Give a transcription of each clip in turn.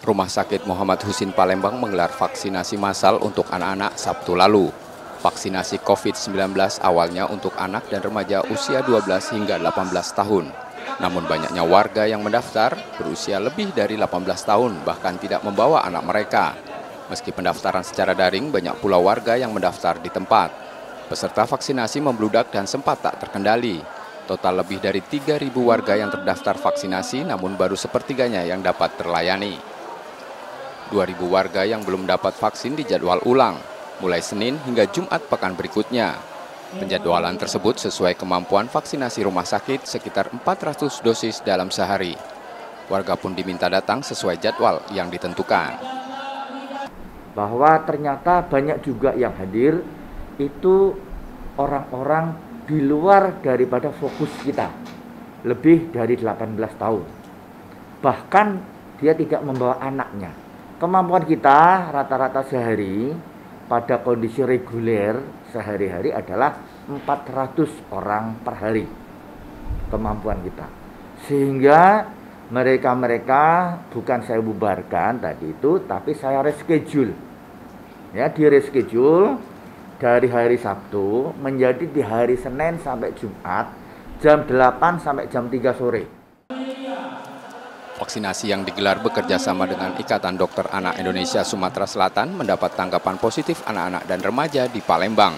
Rumah Sakit Muhammad Husin Palembang menggelar vaksinasi massal untuk anak-anak Sabtu lalu. Vaksinasi COVID-19 awalnya untuk anak dan remaja usia 12 hingga 18 tahun. Namun banyaknya warga yang mendaftar berusia lebih dari 18 tahun bahkan tidak membawa anak mereka. Meski pendaftaran secara daring, banyak pula warga yang mendaftar di tempat. Peserta vaksinasi membludak dan sempat tak terkendali. Total lebih dari 3.000 warga yang terdaftar vaksinasi namun baru sepertiganya yang dapat terlayani. 2.000 warga yang belum dapat vaksin dijadwal ulang, mulai Senin hingga Jumat pekan berikutnya. Penjadwalan tersebut sesuai kemampuan vaksinasi rumah sakit sekitar 400 dosis dalam sehari. Warga pun diminta datang sesuai jadwal yang ditentukan. Bahwa ternyata banyak juga yang hadir, itu orang-orang di luar daripada fokus kita, lebih dari 18 tahun. Bahkan dia tidak membawa anaknya. Kemampuan kita rata-rata sehari pada kondisi reguler sehari-hari adalah 400 orang per hari kemampuan kita. Sehingga mereka bukan saya bubarkan tadi itu, tapi saya reschedule. Ya, di reschedule dari hari Sabtu menjadi di hari Senin sampai Jumat jam 8 sampai jam 3 sore. Vaksinasi yang digelar bekerja sama dengan Ikatan Dokter Anak Indonesia Sumatera Selatan mendapat tanggapan positif anak-anak dan remaja di Palembang.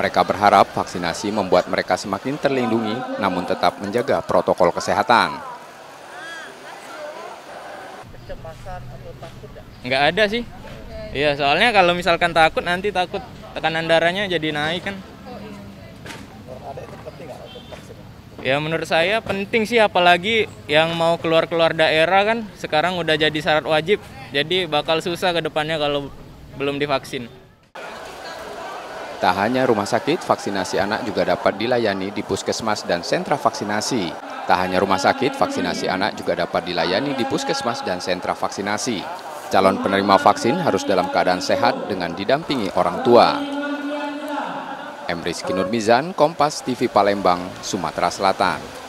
Mereka berharap vaksinasi membuat mereka semakin terlindungi, namun tetap menjaga protokol kesehatan. Kecemasan atau takut ya? Nggak ada sih. Iya, soalnya kalau misalkan takut, nanti takut tekanan darahnya jadi naik kan. Ya menurut saya penting sih, apalagi yang mau keluar-keluar daerah kan sekarang udah jadi syarat wajib. Jadi bakal susah ke depannya kalau belum divaksin. Tak hanya rumah sakit, vaksinasi anak juga dapat dilayani di puskesmas dan sentra vaksinasi. Tak hanya rumah sakit, vaksinasi anak juga dapat dilayani di puskesmas dan sentra vaksinasi. Calon penerima vaksin harus dalam keadaan sehat dengan didampingi orang tua. M. Rizky Nurmizan, Kompas TV Palembang, Sumatera Selatan.